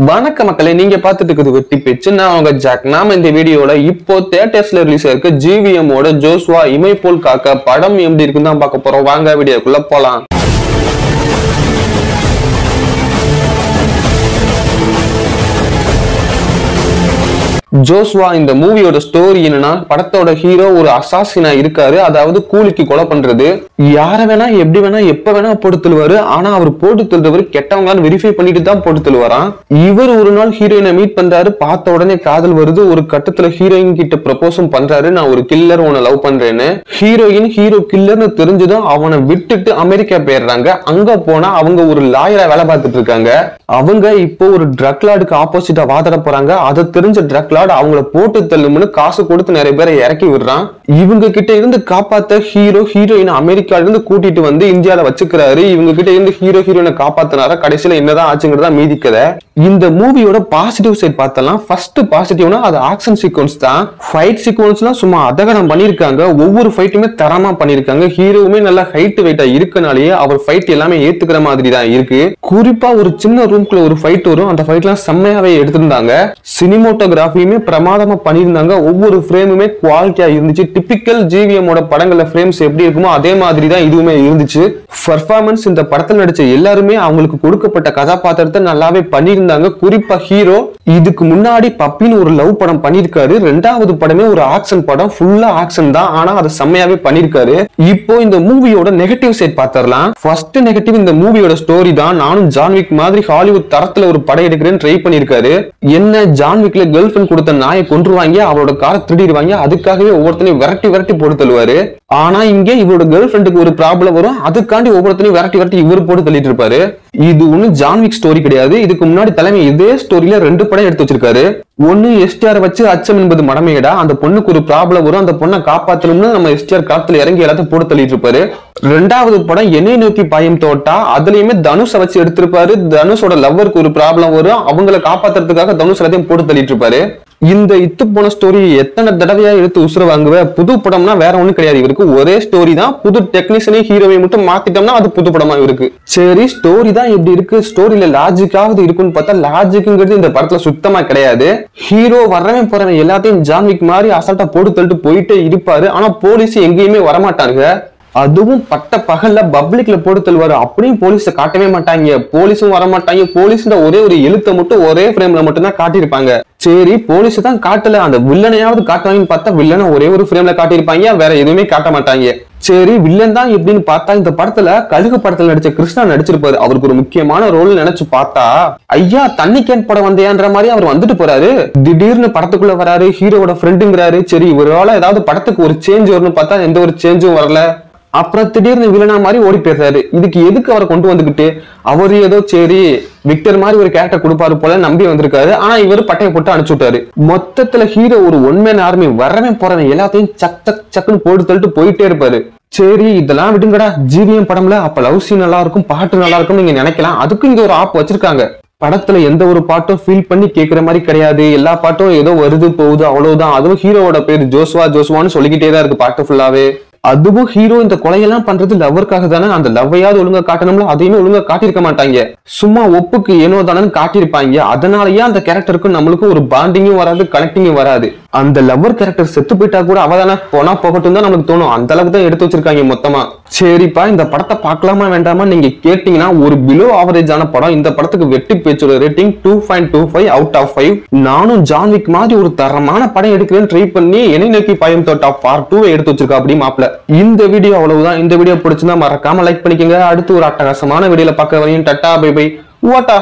வணக்க மக்களே, நீங்க பார்த்துட்டு இருக்குது வெட்டி பேச்சு. நான் உங்க ஜாக். நாம இந்த வீடியோல இப்போ தியேட்டர்ஸ்ல ரிலீஸ் ஆயிருக்கு ஜிவிஎம் ஓட ஜோஸ்வா இமை போல் காக்க படம் எப்படி இருக்குன்னு தான் பார்க்க போறோம். வாங்க வீடியோக்குள்ள போலாம். ஜோஸ்வா இந்த மூவியோட ஸ்டோரி என்னன்னா, படத்தோட ஹீரோ ஒரு அசாசினா இருக்காரு. அதாவது கூலிக்கு கொலை பண்றது. யார வேணா எப்படி வேணா எப்ப வேணா போட்டு தள்ளுவாரு. ஆனா அவர் போட்டு தள்ளுறவர் கெட்டவங்களான்னு வெரிஃபை பண்ணிட்டு தான் போட்டு தள்ளுவாராம். இவர் ஒரு நாள் ஹீரோயினை மீட் பண்றாரு. பார்த்த உடனே காதல் வருது. ஒரு கட்டத்துல ஹீரோயின் கிட்ட ப்ரப்போஸும் பண்றாரு, நான் ஒரு கில்லர் உன்னை லவ் பண்றேன்னு. ஹீரோயின் ஹீரோ கில்லர்னு தெரிஞ்சதும் அவனை விட்டுட்டு அமெரிக்கா போயிடுறாங்க. அங்க போனா அவங்க ஒரு லாயரா வேலை பார்த்துட்டு இருக்காங்க. அவங்க இப்போ ஒரு ட்ரக் லார்டுக்கு ஆப்போசிட்டா வாதாட போறாங்க. அதை தெரிஞ்ச ட்ரக் லார்டு அவங்கள போட்டு தள்ளும்னு காசு கொடுத்து நிறைய பேரை இறக்கி விடுறான். இவங்க கிட்ட இருந்து காப்பாத்த ஹீரோயின் அமெரிக்கால இருந்து கூட்டிட்டு வந்து இந்தியால வச்சுக்கிறாரு. இவங்க கிட்ட இருந்து ஹீரோயினை காப்பாத்தினாரா. கடைசியில என்னதான் ஆச்சுங்கிறதா மீதி கதை. இந்த மூவியோட பாசிட்டிவ் சைட் பார்த்தலாம். ஃபர்ஸ்ட் பாசிட்டிவ்னா அது ஆக்ஷன் சீக்வன்ஸ் தான். ஃபைட் சீக்வன்ஸ்லாம் சும்மா அதகனம் பண்ணிருக்காங்க. ஒவ்வொரு ஃபைட்டுமே தரமா பண்ணிருக்காங்க. ஹீரோவுமே நல்லா ஹைட் வெயிட்டா இருக்கனாலேயே அவர் ஃபைட் எல்லாமே ஏத்துக்கிற மாதிரி தான் இருக்கு. குறிப்பா ஒரு சின்ன ரூம்குள்ள ஒரு ஃபைட் வரும். அந்த ஃபைட்லாம் செம்மையாவே எடுத்திருந்தாங்க. சினிமோட்டோகிராஃபியுமே பிரமாதமா பண்ணியிருந்தாங்க. ஒவ்வொரு ஃப்ரேமுமே குவாலிட்டியா இருந்துச்சு. டிபிக்கல் ஜிவிஎம் ஓட படங்கள்ல ஃப்ரேம்ஸ் எப்படி இருக்குமோ அதே மாதிரி தான் இதுவுமே இருந்துச்சு. பெர்ஃபார்மன்ஸ் இந்த படத்துல நடிச்ச எல்லாருமே அவங்களுக்கு கொடுக்கப்பட்ட கதாபாத்திரத்தை நல்லாவே பண்ணியிருந்தாங்க. குறிப்பா ஹீரோ இதுக்கு முன்னாடி பப்பின்னு ஒரு லவ் படம் பண்ணிருக்காரு. ரெண்டாவது படமே ஒரு ஆக்ஷன் படம், ஃபுல்லா ஆக்ஷன் தான். ஆனா அதை செம்மையாவே பண்ணிருக்காரு. இப்போ இந்த மூவியோட நெகட்டிவ் சைட் பாத்திரலாம். ஃபர்ஸ்ட் நெகட்டிவ் இந்த மூவியோட ஸ்டோரி தான். நானும் ஜான்விக் மாதிரி ஹாலிவுட் தரத்துல ஒரு படம் எடுக்கிறேன்னு ட்ரை பண்ணிருக்காரு. என்ன ஜான்விக்ல கேர்ள் ஃபிரெண்ட் கொடுத்த நாயை கொன்றுவாங்க, அவரோட காரை திருடிடுவாங்க. அதுக்காகவே ஒவ்வொருத்தனையும் விரட்டி போட்டு தள்ளுவாரு. ஆனா இங்க இவரோட கேர்ள் ஃபிரெண்டுக்கு ஒரு ப்ராப்ளம் வரும். அதுக்காண்டி ஒவ்வொருத்தனையும் விரட்டி இவர் போட்டு தள்ளிட்டு இருப்பாரு. இது ஒண்ணு ஜான்விக் ஸ்டோரி கிடையாது. இதுக்கு முன்னாடி தலைமை இதே ஸ்டோரியில 2 படம் எடுத்து வச்சிருக்காரு. ஒன்னு எஸ்டிஆர் வச்சு அச்சம் என்பது மடமையடா. அந்த பொண்ணுக்கு ஒரு ப்ராப்ளம் வரும். அந்த பொண்ணை காப்பாத்தணும்னு நம்ம எஸ்டிஆர் காலத்துல இறங்கி எல்லாத்தையும் போட்டு தள்ளிட்டு இருப்பாரு. 2வது படம் என்னை நோக்கி பாயும் தோட்டா. அதுலயுமே தனுஷை வச்சு எடுத்திருப்பாரு. தனுஷோட லவ்வருக்கு ஒரு ப்ராப்ளம் வரும். அவங்களை காப்பாத்துறதுக்காக தனுஷ் எல்லாத்தையும் போட்டு தள்ளிட்டு இருப்பாரு. இந்த இத்து போன ஸ்டோரி எத்தனை தடவையா எடுத்து உசுர வாங்குவ. புது படம்னா வேற ஒண்ணும் கிடையாது. இவருக்கு ஒரே ஸ்டோரி தான். புது டெக்னீஷியனை ஹீரோவை மட்டும் மாத்திட்டோம்னா அது புது படமா இருக்கு. சரி, ஸ்டோரி தான் எப்படி இருக்கு, ஸ்டோரியில லாஜிக்காவது இருக்குன்னு பார்த்தா லாஜிக்ங்கிறது இந்த படத்துல சுத்தமா கிடையாது. ஹீரோ வரவன் போறவன் எல்லாத்தையும் ஜான்விக் மாதிரி அசால்ட்டா போட்டு தள்ளிட்டு போயிட்டே இருப்பாரு. ஆனா போலீஸ் எங்கேயுமே வரமாட்டாங்க. அதுவும் பட்ட பகல்ல பப்ளிக்ல போட்டு தள்ளுவாரு. அப்படியும் போலீஸை காட்டவே மாட்டாங்க. போலீஸும் வரமாட்டாங்க. போலீஸ் ஒரே ஒரு எழுத்தை மட்டும் ஒரே ஃப்ரேம்ல மட்டும் தான் காட்டியிருப்பாங்க. சரி, போலீஸ் தான் காட்டல, அந்த வில்லனையாவது காட்டுவாங்கன்னு பார்த்தா வில்லனை ஒரே ஒரு ஃப்ரேம்ல காட்டியிருப்பாங்க. வேற எதுவுமே காட்ட மாட்டாங்க. சரி, வில்லன் தான் எப்படின்னு பார்த்தா இந்த படத்துல கழுகு படத்துல நடிச்ச கிருஷ்ணா நடிச்சிருப்பாரு. அவருக்கு ஒரு முக்கியமான ரோல் நினைச்சு பார்த்தா ஐயா தண்ணி கேன் படம் வந்தையான்ற மாதிரி அவர் வந்துட்டு போறாரு. திடீர்னு படத்துக்குள்ள வராரு. ஹீரோவோட ஃப்ரெண்டுங்கிறாரு. சரி, இவரால ஏதாவது படத்துக்கு ஒரு சேஞ்ச் வரும்னு பார்த்தா எந்த ஒரு சேஞ்சும் வரல. அப்புறம் திடீர்னு வில்லனா மாதிரி ஓடி போயிடுறாரு. இதுக்கு எதுக்கு அவரை கொண்டு வந்துகிட்டு அவரு ஏதோ சரி விக்டர் மாதிரி ஒரு கேரக்டர் கொடுப்பாரு போல நம்பி வந்திருக்காரு. ஆனா இவரு பட்டையை போட்டு அனுப்பிச்சு விட்டாரு. மொத்தத்துல ஹீரோ ஒரு ஒன்மேன் ஆர்மி வரவன் போறவன் எல்லாத்தையும் சக்குன்னு போட்டு தள்ளிட்டு போயிட்டே இருப்பாரு. சரி, இதெல்லாம் விடுங்கடா, ஜிவிஎம் படம்ல அப்ப லவ் சீன் நல்லா இருக்கும், பாட்டு நல்லா இருக்கும் நீங்க நினைக்கலாம். அதுக்கு இங்க ஒரு ஆப் வச்சிருக்காங்க. படத்துல எந்த ஒரு பாட்டும் ஃபீல் பண்ணி கேட்கிற மாதிரி கிடையாது. எல்லா பாட்டும் ஏதோ வருது போகுது அவ்வளவுதான். அதுவும் ஹீரோவோட பேர் ஜோஸ்வான்னு சொல்லிக்கிட்டே தான் இருக்கு பாட்டு ஃபுல்லாவே. அதுவும் ஹீரோ இந்த கொலையெல்லாம் பண்றது லவ்வுக்காக தானே. அந்த லவ்வையாவது ஒழுங்கா காட்டணும்ல, அதையுமே ஒழுங்கா காட்டியிருக்க மாட்டாங்க. சும்மா ஒப்புக்கு ஏனோ தானு காட்டியிருப்பாங்க. அதனாலயே அந்த கேரக்டருக்கும் நம்மளுக்கும் ஒரு பாண்டிங்கும் வராது, கனெக்டிங்கும் வராது. அந்த லவ்வர் கேரக்டர் செத்து போயிட்டா கூட அவதானே போனா போகட்டும் தான் நம்மளுக்கு தோணும். அந்த அளவுக்கு தான் எடுத்து வச்சிருக்காங்க மொத்தமா. சரிப்பா, இந்த படத்தை பார்க்கலாமா வேண்டாமா நீங்க கேட்டீங்கன்னா ஒரு பிலோ ஆவரேஜான படம். இந்த படத்துக்கு வெட்டி பேச்சோட ரேட்டிங் 2.25 அவுட் ஆஃப் 5. நானும் ஜான்விக் மாதிரி ஒரு தரமான படம் எடுக்கிறேன்னு ட்ரை பண்ணி என்னை நோக்கி பாயும் தோட்டா பார்ட் 2 எடுத்து வச்சிருக்கா அப்படி மாப்பிள. இந்த வீடியோ அவ்வளவுதான். இந்த வீடியோ பிடிச்சிருந்தா மறக்காம லைக் பண்ணிக்கங்க. அடுத்து ஒரு அட்டகாசமான வீடியோல பார்க்க வரையும் டட்டா பை பை வாட்டா.